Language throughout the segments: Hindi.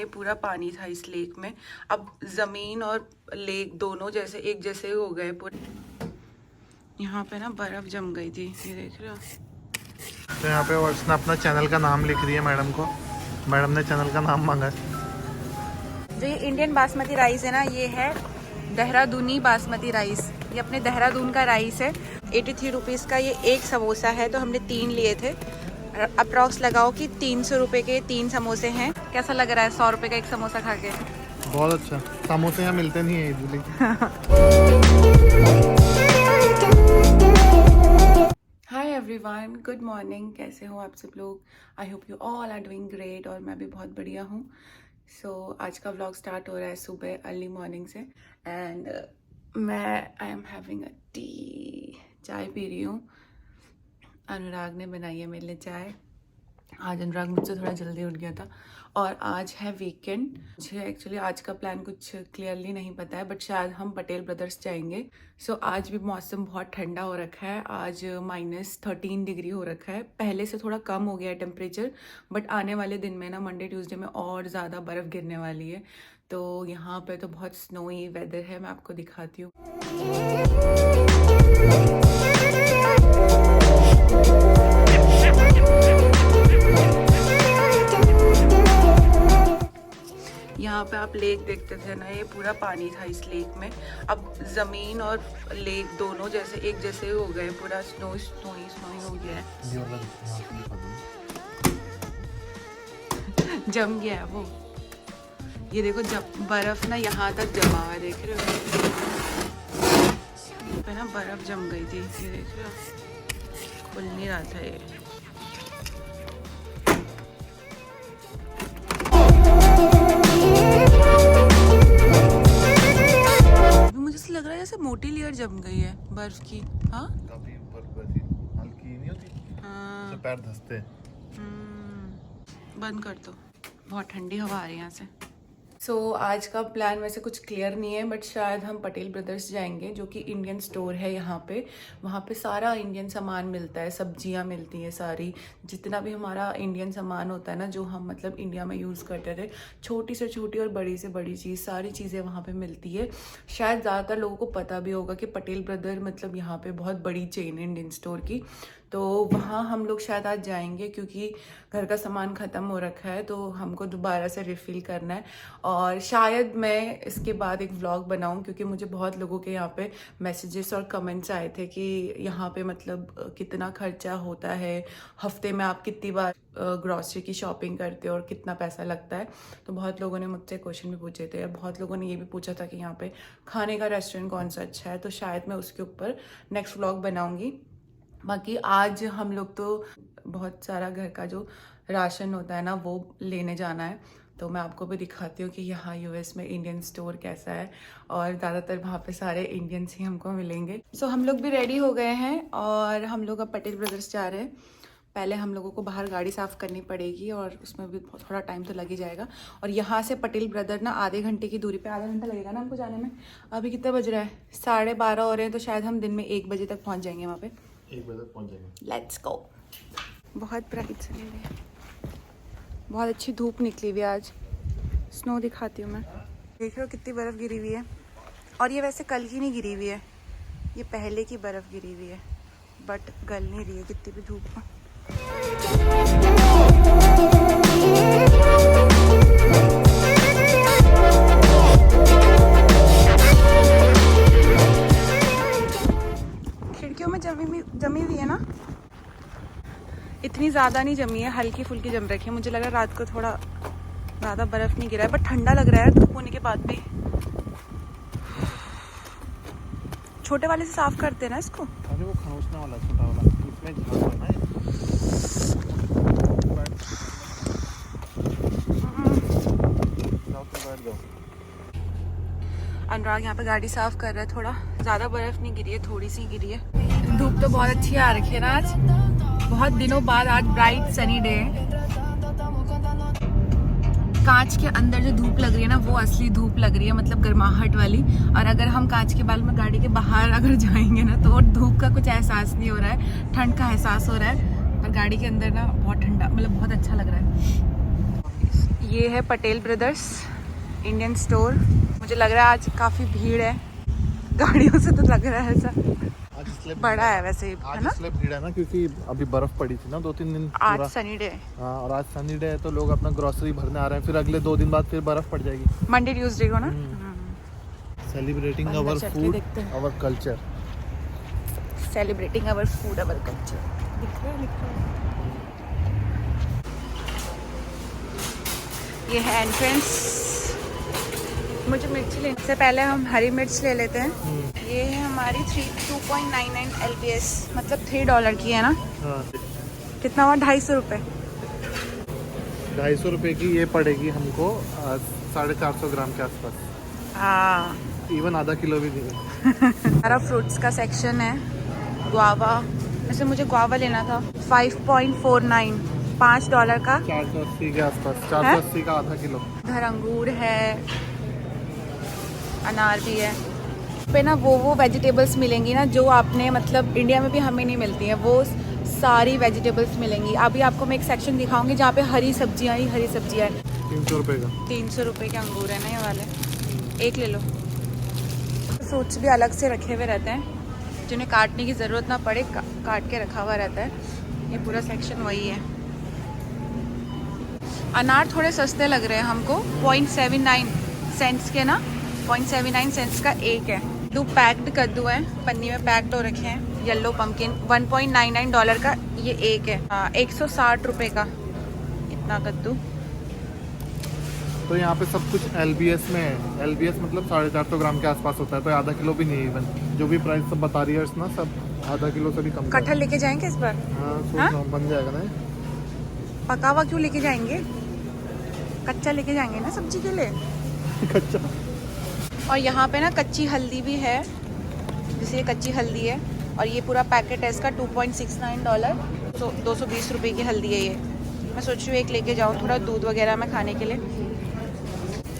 ये पूरा पानी था इस लेक में। अब जमीन और लेक दोनों जैसे एक जैसे हो गए पूरे। यहाँ पे ना बर्फ जम गई थी, ये देख रहे हो। तो यहाँ पे उसने अपना चैनल का नाम लिख दिया मैडम को, मैडम ने चैनल का नाम मांगा। जो ये इंडियन बासमती राइस है ना, ये है देहरादूनी बासमती राइस। ये अपने देहरादून का राइस है। 83 रुपीज़ का ये एक समोसा है, तो हमने 3 लिए थे। अप्रॉक्स लगाओ कि 300 रुपये के 3 समोसे हैं। कैसा लग रहा है 100 रुपये का एक समोसा खा के? बहुत अच्छा। समोसे यहाँ मिलते नहीं है easily. Hi everyone, good morning. कैसे हो आप सब लोग? I hope you all are doing great. और मैं भी बहुत बढ़िया हूँ। आज का व्लॉग स्टार्ट हो रहा है सुबह अर्ली मॉर्निंग से। And I am having a T, चाय पी रही हूँ। अनुराग ने बनाई है मेरे लिए चाय। आज अनुराग मुझसे थोड़ा जल्दी उठ गया था और आज है वीकेंड। मुझे एक्चुअली आज का प्लान कुछ क्लियरली नहीं पता है, बट शायद हम पटेल ब्रदर्स जाएंगे। आज भी मौसम बहुत ठंडा हो रखा है। आज -13 डिग्री हो रखा है। पहले से थोड़ा कम हो गया है टेम्परेचर, बट आने वाले दिन में ना मंडे ट्यूसडे में और ज़्यादा बर्फ़ गिरने वाली है। तो यहाँ पे तो बहुत स्नोई वेदर है। मैं आपको दिखाती हूँ। यहाँ पे आप लेक देखते थे ना, ये पूरा पानी था इस लेक में। अब जमीन और लेक दोनों जैसे एक जैसे हो गए। पूरा स्नोई हो गया है। जम गया है वो। ये देखो, जब बर्फ ना यहाँ तक जमा हुआ है, देख रहे हो। यहाँ पे ना बर्फ जम गई थी, ये देख रहे हो। खुल नहीं रहा था ये। लग रहा है जैसे मोटी लेयर जम गई है बर्फ की। हाँ, काफी बर्फ हल्की नहीं होती। हाँ, पैर धंसते। बंद कर दो, बहुत ठंडी हवा आ रही है यहाँ से। आज का प्लान वैसे कुछ क्लियर नहीं है, बट शायद हम पटेल ब्रदर्स जाएंगे, जो कि इंडियन स्टोर है यहाँ पे। वहाँ पे सारा इंडियन सामान मिलता है, सब्जियाँ मिलती हैं सारी। जितना भी हमारा इंडियन सामान होता है ना, जो हम मतलब इंडिया में यूज़ करते थे, छोटी से छोटी और बड़ी से बड़ी चीज़, सारी चीज़ें वहाँ पे मिलती है। शायद ज़्यादातर लोगों को पता भी होगा कि पटेल ब्रदर मतलब यहाँ पे बहुत बड़ी चेन है इंडियन स्टोर की। तो वहाँ हम लोग शायद आज जाएंगे, क्योंकि घर का सामान ख़त्म हो रखा है, तो हमको दोबारा से रिफ़िल करना है। और शायद मैं इसके बाद एक व्लॉग बनाऊं, क्योंकि मुझे बहुत लोगों के यहाँ पे मैसेजेस और कमेंट्स आए थे कि यहाँ पे मतलब कितना खर्चा होता है, हफ्ते में आप कितनी बार ग्रॉसरी की शॉपिंग करते हो और कितना पैसा लगता है। तो बहुत लोगों ने मुझसे क्वेश्चन भी पूछे थे, और बहुत लोगों ने ये भी पूछा था कि यहाँ पे खाने का रेस्टोरेंट कौन सा अच्छा है। तो शायद मैं उसके ऊपर नेक्स्ट व्लॉग बनाऊँगी। बाकी आज हम लोग तो बहुत सारा घर का जो राशन होता है ना, वो लेने जाना है। तो मैं आपको भी दिखाती हूँ कि यहाँ यूएस में इंडियन स्टोर कैसा है, और ज़्यादातर वहाँ पे सारे इंडियंस ही हमको मिलेंगे। हम लोग भी रेडी हो गए हैं और हम लोग अब पटेल ब्रदर्स जा रहे हैं। पहले हम लोगों को बाहर गाड़ी साफ़ करनी पड़ेगी, और उसमें भी थोड़ा टाइम तो लग ही जाएगा। और यहाँ से पटेल ब्रदर ना आधे घंटे की दूरी पे, आधा घंटा लगेगा ना हमको जाने में। अभी कितना बज रहा है? 12:30 हो रहे हैं। तो शायद हम दिन में 1 बजे तक पहुँच जाएंगे वहाँ पर। 1 बजे तक पहुँच जाएंगे। Let's go. बहुत ब्राइट सन है, बहुत अच्छी धूप निकली हुई है आज। स्नो दिखाती हूँ मैं। देख रहे हो कितनी बर्फ़ गिरी हुई है। और ये वैसे कल की नहीं गिरी हुई है, ये पहले की बर्फ़ गिरी हुई है, बट गल नहीं रही है कितनी भी धूप में। खिड़कियों में जमी हुई है ना, इतनी ज़्यादा नहीं जमी है, हल्की फुल्की जम रखी है। मुझे लगा रात को थोड़ा ज़्यादा बर्फ़ नहीं गिरा है, बट ठंडा लग रहा है धूप होने के बाद भी। छोटे वाले से साफ करते हैं ना इसको। अरे वो खरोचने वाला छोटा वाला, इसमें झाग है ना। अनुराग यहाँ पे गाड़ी साफ कर रहा है। थोड़ा ज़्यादा बर्फ़ नहीं गिरी है, थोड़ी सी गिरी है। धूप तो बहुत अच्छी आ रखी है ना आज, बहुत दिनों बाद आज ब्राइट सनी डे है। कांच के अंदर जो धूप लग रही है ना, वो असली धूप लग रही है, मतलब गर्माहट वाली। और अगर हम कांच के बाल में गाड़ी के बाहर अगर जाएंगे ना, तो धूप का कुछ एहसास नहीं हो रहा है, ठंड का एहसास हो रहा है। और गाड़ी के अंदर ना बहुत ठंडा, मतलब बहुत अच्छा लग रहा है। ये है पटेल ब्रदर्स इंडियन स्टोर। मुझे लग रहा है आज काफ़ी भीड़ है, गाड़ियों से तो लग रहा है ऐसा। आज इसलिए बड़ा है वैसे, है आज ना? इसलिए भीड़ है ना क्योंकि अभी बर्फ पड़ी थी ना 2-3 दिन आज पूरा। सनी डे, हाँ, और आज सनी डे है तो लोग अपना ग्रोसरी भरने आ रहे हैं, फिर अगले 2 दिन बाद फिर बर्फ पड़ जाएगी। मंडे ट्यूसडे को ना। सेलिब्रेटिंग अंदर अवर चल के फूड, देखते हैं। Our culture. Celebrating our food our culture. दिख रहा है। ये है एंट्रेंस। मुझे मिर्ची लेने से पहले हम हरी मिर्च ले लेते हैं। ये है हमारी 2.99 LPS, मतलब $3 की है ना। हाँ, कितना हुआ? 250 रुपये। 250 रुपये की ये पड़ेगी हमको 450 ग्राम के आसपास। हाँ, इवन आधा किलो भी नहीं। सारा फ्रूट्स का सेक्शन है। गुआवा, वैसे मुझे गुआवा लेना था। 5.49, $5 का। 480 के आसपास, 480 का आधा किलो। इधर अंगूर है, अनार भी है। पे ना वो वेजिटेबल्स मिलेंगी ना जो आपने मतलब इंडिया में भी हमें नहीं मिलती हैं, वो सारी वेजिटेबल्स मिलेंगी। अभी आपको मैं एक सेक्शन दिखाऊंगी जहाँ पे हरी सब्जियाँ ही हरी सब्जियाँ हैं। 300 रुपये का। 300 रुपये के अंगूर है ना ये वाले, एक ले लो। फ्रूट्स भी अलग से रखे हुए रहते हैं, जिन्हें काटने की ज़रूरत ना पड़े, काट के रखा हुआ रहता है। ये पूरा सेक्शन वही है। अनार थोड़े सस्ते लग रहे हैं हमको, 0.79 सेंट्स के ना, 0.79 सेंट्स का एक है। दो पैक्ड कद्दू है, पन्नी में पैक्ड हो रखे हैं। येलो पम्पकिन $1.99 का ये एक है। 160 रुपये का इतना कद्दू। तो यहाँ पे सब कुछ LBS में है। LBS मतलब 450 ग्राम के आसपास होता है, तो आधा किलो भी नहीं है। इवन जो भी प्राइस सब बता रही है ना, सब आधा किलो से भी कम। कटहल लेके जाएंगे इस बार? हाँ, सोच हाँ? रहा हूँ, बन जाएगा ना। पका हुआ क्यों लेके जाएंगे, कच्चा लेके जाएंगे ना सब्जी के लिए। कच्चा। और यहाँ पे ना कच्ची हल्दी भी है, जैसे ये कच्ची हल्दी है, और ये पूरा पैकेट है इसका $2.69, तो 220 रुपये की हल्दी है ये। मैं सोच रही हूँ एक लेके जाऊँ, थोड़ा दूध वगैरह में खाने के लिए।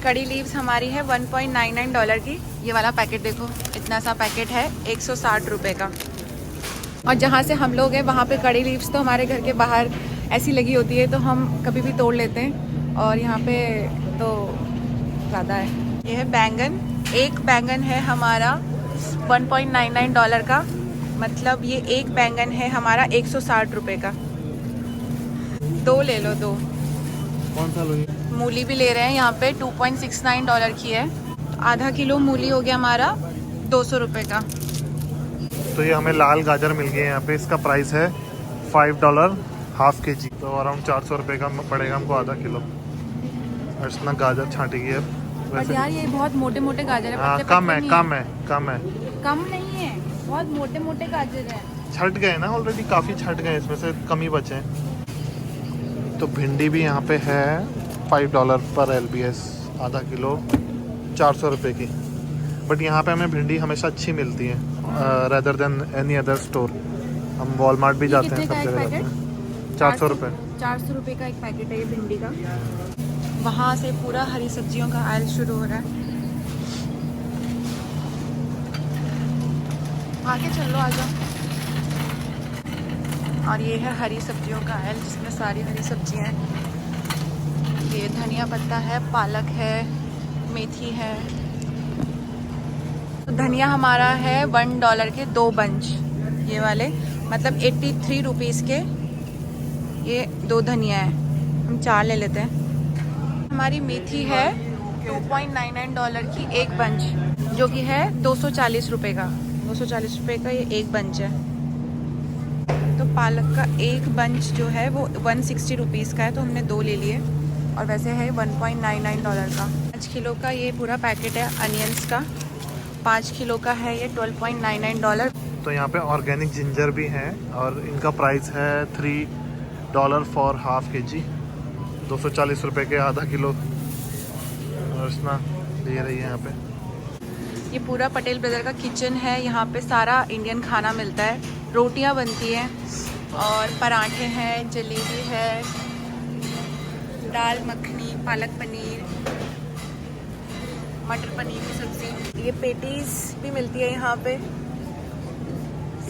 कड़ी लीव्स हमारी है $1.99 की। ये वाला पैकेट देखो, इतना सा पैकेट है 160 रुपये का। और जहाँ से हम लोग हैं वहाँ पे कड़ी लीव्स तो हमारे घर के बाहर ऐसी लगी होती है, तो हम कभी भी तोड़ लेते हैं, और यहाँ पे तो ज़्यादा है। ये है बैंगन, एक बैंगन है हमारा $1.99 का, मतलब ये एक बैंगन है हमारा 160 रुपये का। दो ले लो, दो। कौन सा लोगे? मूली भी ले रहे हैं यहाँ पे, $2.69 की है। आधा किलो मूली हो गया हमारा 200 रुपये का। तो ये हमें लाल गाजर मिल गए यहाँ पे। इसका प्राइस है $5 हाफ kg, तो अराउंड 400 रुपये का पड़ेगा हमको आधा किलो। और इसमें गाजर छाँटी है बट वैसे। यार ये बहुत मोटे मोटे गाजर है। हाँ, पतले कम पतले है, नहीं कम है, कम है। कम नहीं है, बहुत मोटे मोटे गाजर हैं। छट गए ना ऑलरेडी, काफ़ी छट गए, इसमें से कम ही बचे हैं। तो भिंडी भी यहाँ पे है $5 पर LBS, आधा किलो 400 रुपये की। बट यहाँ पे हमें भिंडी हमेशा अच्छी मिलती है rather than any other store. हम वॉलमार्ट भी जाते हैं, सब जगह जाते हैं। 400 रुपये। 400 रुपये का एक पैकेट है ये भिंडी का। वहाँ से पूरा हरी सब्जियों का आयल शुरू हो रहा है। आगे चलो, आ जाओ। और ये है हरी सब्जियों का आयल, जिसमें सारी हरी सब्जियां हैं। ये धनिया पत्ता है, पालक है, मेथी है। तो धनिया हमारा है $1 के 2 बंच, ये वाले, मतलब 83 रुपीज़ के ये 2 धनिया है। हम 4 ले लेते हैं। हमारी मेथी है $2.99 की एक बंच, जो कि है 240 रुपये का। 240 रुपये का ये एक बंच है। तो पालक का एक बंच जो है वो 160 रुपीज़ का है, तो हमने 2 ले लिए। और वैसे है $1.99 का। 5 किलो का ये पूरा पैकेट है अनियंस का, 5 किलो का है ये $12.99। तो यहाँ पे ऑर्गेनिक जिंजर भी है, और इनका प्राइस है $3 फॉर हाफ kg, 240 रुपये के आधा किलो। और इसमें दे रही है यहाँ पे। ये पूरा पटेल ब्रदर का किचन है। यहाँ पे सारा इंडियन खाना मिलता है, रोटियाँ बनती हैं, और पराठे हैं, जलेबी है, दाल मखनी, पालक पनीर, मटर पनीर की सब्ज़ी। ये पेटीज भी मिलती है यहाँ पे,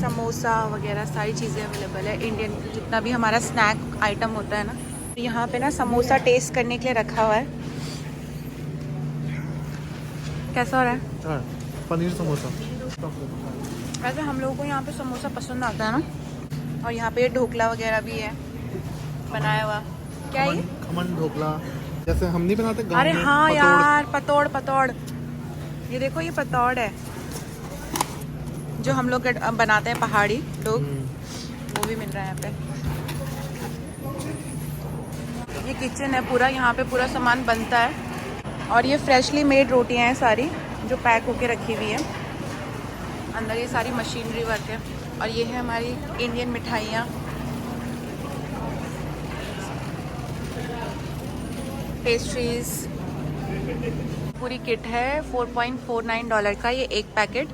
समोसा वगैरह सारी चीज़ें अवेलेबल है। इंडियन जितना भी हमारा स्नैक आइटम होता है ना, यहाँ पे ना समोसा टेस्ट करने के लिए रखा हुआ है। कैसा हो रहा है? हाँ, पनीर समोसा। वैसे हम लोगों को यहाँ पे समोसा पसंद आता है ना। और यहाँ पे ढोकला वगैरह भी है बनाया हुआ। क्या है ये? खमन ढोकला, जैसे हम नहीं बनाते गाँव अरे में, हाँ पतोड़। यार, पतोड़ पतोड़। ये देखो, ये पतोड़ है जो हम लोग बनाते हैं पहाड़ी लोग, वो भी मिल रहा है यहाँ पे। ये किचन है पूरा, यहाँ पे पूरा सामान बनता है। और ये फ्रेशली मेड रोटियां हैं सारी, जो पैक होके रखी हुई है। अंदर ये सारी मशीनरी वर्क है। और ये है हमारी इंडियन मिठाइयाँ, पेस्ट्रीज, पूरी किट है। $4.49 का ये एक पैकेट,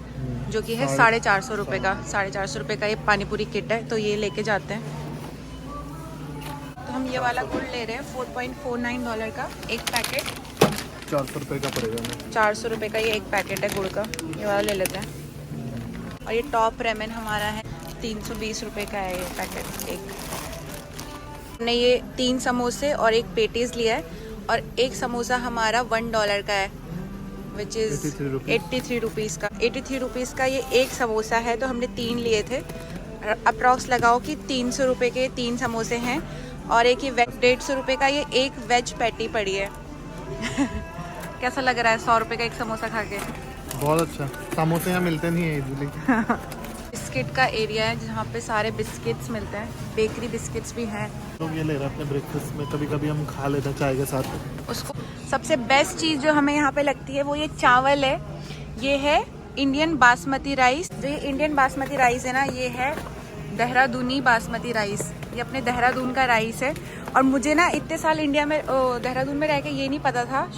जो कि है 450 रुपये का। 450 रुपये का ये पानी पूरी किट है, तो ये लेके जाते हैं। तो हम ये वाला गुड़ ले रहे हैं $4.49 का एक पैकेट। 400 रुपये का पड़ेगा हमें। 400 रुपये का ये एक पैकेट है गुड़ का, ये वाला ले लेते हैं। और ये टॉप रेमन हमारा है 320 रुपये का है ये पैकेट एक। हमने ये 3 समोसे और एक पेटीज लिया है। और एक समोसा हमारा $1 का है, विच इज़ 83 रुपीज़ का। 83 रुपीज़ का ये एक समोसा है, तो हमने 3 लिए थे। अप्रॉक्स लगाओ कि 300 रुपये के 3 समोसे हैं। और एक ये 150 रुपये का ये एक वेज पैटी पड़ी है। कैसा लग रहा है 100 रुपये का एक समोसा खा के? बहुत अच्छा। समोसे यहाँ मिलते नहीं है इजीली। बिस्किट का एरिया है जहाँ पे सारे बिस्किट्स मिलते हैं, बेकरी बिस्किट्स भी हैं। लोग ये ले रहे हैं अपने ब्रेकफास्ट में, कभी कभी हम खा लेते हैं चाय के साथ उसको। सबसे बेस्ट चीज़ जो हमें यहाँ पे लगती है वो ये चावल है। ये है इंडियन बासमती राइस। जो ये इंडियन बासमती राइस है ना, ये है देहरादूनी बासमती राइस। ये अपने देहरादून का राइस है। और मुझे ना इतने साल इंडिया में देहरादून में रह के ये नहीं पता था,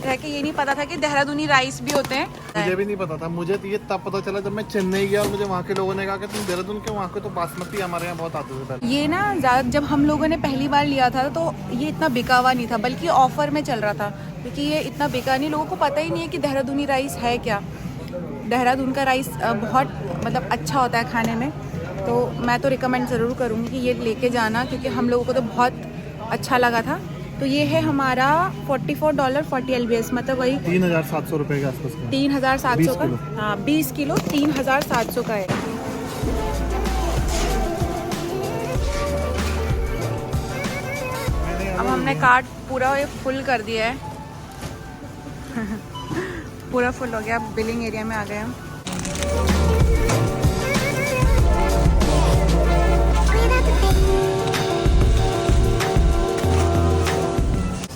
रह के ये नहीं पता था कि देहरादूनी राइस भी होते हैं। मुझे भी नहीं पता था। मुझे तो ये तब पता चला जब मैं चेन्नई गया और मुझे वहाँ के लोगों ने कहा कि तुम देहरादून के, वहाँ के तो बासमती हमारे यहाँ बहुत आते थे पहले। ये ना जब हम लोगों ने पहली बार लिया था तो ये इतना बिका हुआ नहीं था, बल्कि ऑफर में चल रहा था। क्योंकि ये इतना बिका नहीं, लोगों को पता ही नहीं है कि देहरादूनी राइस है क्या। देहरादून का राइस बहुत मतलब अच्छा होता है खाने में। तो मैं तो रिकमेंड ज़रूर करूँगी कि ये लेके जाना, क्योंकि हम लोगों को तो बहुत अच्छा लगा था। तो ये है हमारा $44 40 LBS, मतलब वही 3700 रुपये के आसपास का। 3700 का। हाँ, 20 किलो 3700 का है। अब हमने कार्ट पूरा ये फुल कर दिया है। पूरा फुल हो गया। अब बिलिंग एरिया में आ गए हम।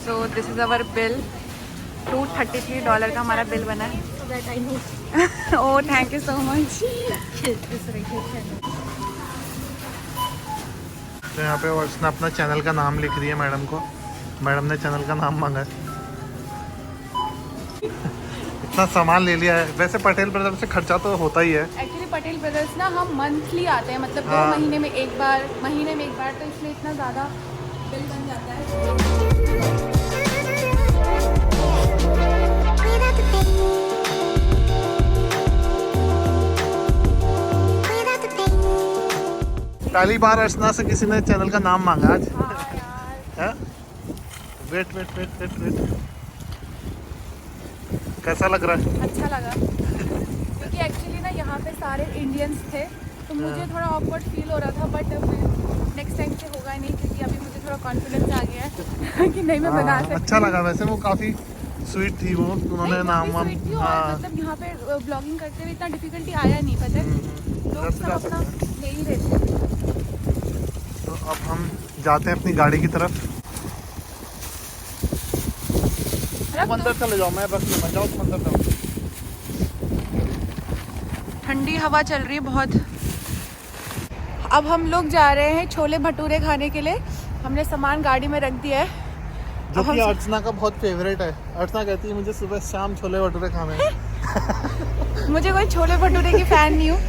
So this is our bill. $233 का हमारा बिल बना है। ओह, थैंक यू सो मच। तो यहाँ पे उसने अपना चैनल का नाम लिख रही है मैडम को। मैडम ने चैनल का नाम मांगा है। इतना सामान ले लिया है। वैसे पटेल ब्रदर्स से खर्चा तो होता ही है। एक्चुअली पटेल ब्रदर्स ना हम मंथली आते हैं, मतलब 2 महीने में एक बार, तो इसलिए इतना ज़्यादा बिल बन जाता है। पहली बार अर्चना से किसी ने चैनल का नाम मांगा आज। हाँ यार। वेट। कैसा लग रहा है? अच्छा लगा, क्योंकि एक्चुअली ना यहाँ पे सारे इंडियंस थे, तो मुझे थोड़ा ऑकवर्ड फील हो रहा था। बट नेक्स्ट टाइम से होगा नहीं, क्योंकि अभी मुझे थोड़ा कॉन्फिडेंस आ गया है कि नहीं मैं बना सकती। अच्छा लगा। वैसे वो काफ़ी स्वीट थी वो, उन्होंने नाम मतलब यहाँ पे ब्लॉगिंग करते हुए इतना डिफिकल्टी आया नहीं, पता है। लोग सब अपना ले ही रहे थे। तो अब हम जाते हैं अपनी गाड़ी की तरफ। मंदिर चले जाओ, मैं बस में जाओ, मंदिर जाओ। ठंडी हवा चल रही है बहुत। अब हम लोग जा रहे हैं छोले भटूरे खाने के लिए। हमने सामान गाड़ी में रख दिया है, जो कि अर्चना का बहुत फेवरेट है। अर्चना कहती है मुझे सुबह शाम छोले भटूरे खाने हैं। मुझे कोई छोले भटूरे की फ़ैन नहीं हूँ,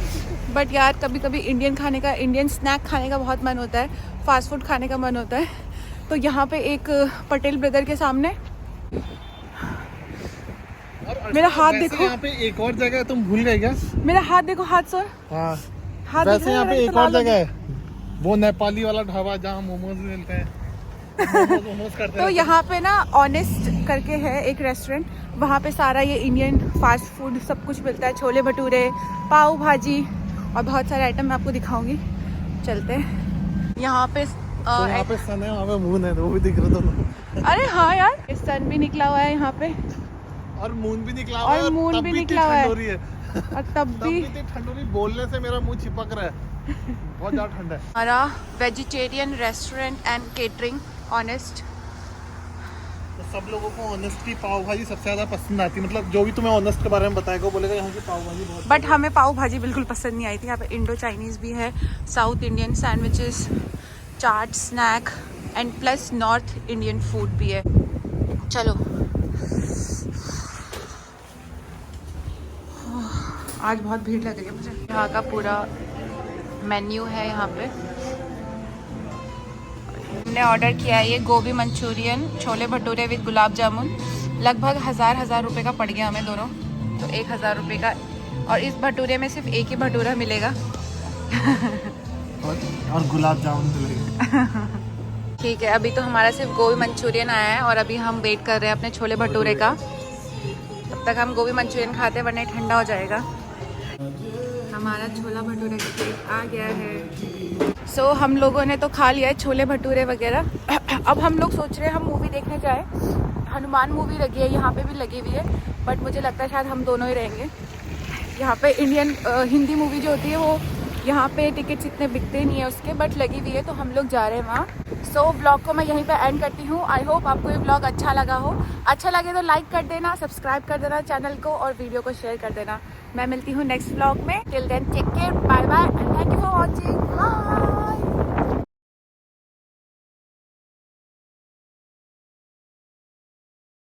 बट यार कभी कभी इंडियन स्नैक खाने का बहुत मन होता है, फास्ट फूड खाने का मन होता है। तो यहाँ पे एक पटेल ब्रदर के सामने मेरा हाथ देखो। यहाँ पे एक और जगह है, तुम भूल गए क्या? मेरा हाथ देखो, हाथ सर। हाँ, वैसे यहाँ पे एक और जगह है, वो नेपाली वाला ढाबा जहाँ मोमोज मिलते हैं। तो यहाँ पे ना ऑनेस्ट करके है एक रेस्टोरेंट, वहाँ पे सारा ये इंडियन फास्ट फूड सब कुछ मिलता है, छोले भटूरे, पाव भाजी और बहुत सारे आइटम मैं आपको दिखाऊंगी। चलते हैं यहाँ पे। तो यहाँ पे सन है, वहाँ पे मून है, वो भी दिख रहे दोनों। अरे हाँ यार, सन भी निकला हुआ है यहाँ पे और मून भी निकला हुआ है, और मून भी निकला हुआ है और तब भी ठंड हो रही, बोलने से मेरा मुंह चिपक रहा है, बहुत ज्यादा ठंड है। हमारा vegetarian restaurant and catering honest. तो सब लोगों को ऑनेस्टली पाव भाजी सबसे ज्यादा पसंद आती है, मतलब जो भी तुम्हें ऑनेस्ट के बारे में बताएगा वो बोलेगा यहाँ की पाव भाजी बहुत। बट हमें पाव भाजी बिल्कुल पसंद नहीं आई थी। यहाँ पे इंडो चाइनीज़ भी है, South Indian sandwiches, chaat, snack and plus North Indian food भी है। चलो आज बहुत भीड़ लग रही है मुझे। यहाँ का पूरा मेन्यू है यहाँ पे। हमने ऑर्डर किया है ये गोभी मंचूरियन, छोले भटूरे विद गुलाब जामुन। लगभग 1000 रुपये का पड़ गया हमें दोनों, तो 1000 रुपये का। और इस भटूरे में सिर्फ एक ही भटूरा मिलेगा और गुलाब जामुन मिलेगा। ठीक है, अभी तो हमारा सिर्फ गोभी मंचूरियन आया है और अभी हम वेट कर रहे हैं अपने छोले भटूरे का। तब तक हम गोभी मंचूरियन खाते वरना ठंडा हो जाएगा। हमारा छोला भटूरे का प्लेट आ गया है। सो हम लोगों ने तो खा लिया है छोले भटूरे वगैरह। अब हम लोग सोच रहे हैं हम मूवी देखने जाए। हनुमान मूवी लगी है, यहाँ पे भी लगी हुई है, बट मुझे लगता है शायद हम दोनों ही रहेंगे। यहाँ पे इंडियन हिंदी मूवी जो होती है वो यहाँ पे टिकट्स इतने बिकते नहीं है उसके, बट लगी हुई है तो हम लोग जा रहे हैं वहाँ। सो व्लॉग को मैं यहीं पे एंड करती हूँ। आई होप आपको ये व्लॉग अच्छा लगा हो। अच्छा लगे तो लाइक कर देना, सब्सक्राइब कर देना चैनल को और वीडियो को शेयर कर देना। मैं मिलती हूँ नेक्स्ट व्लॉग में। Till then take care, bye bye and thank you for watching. Bye.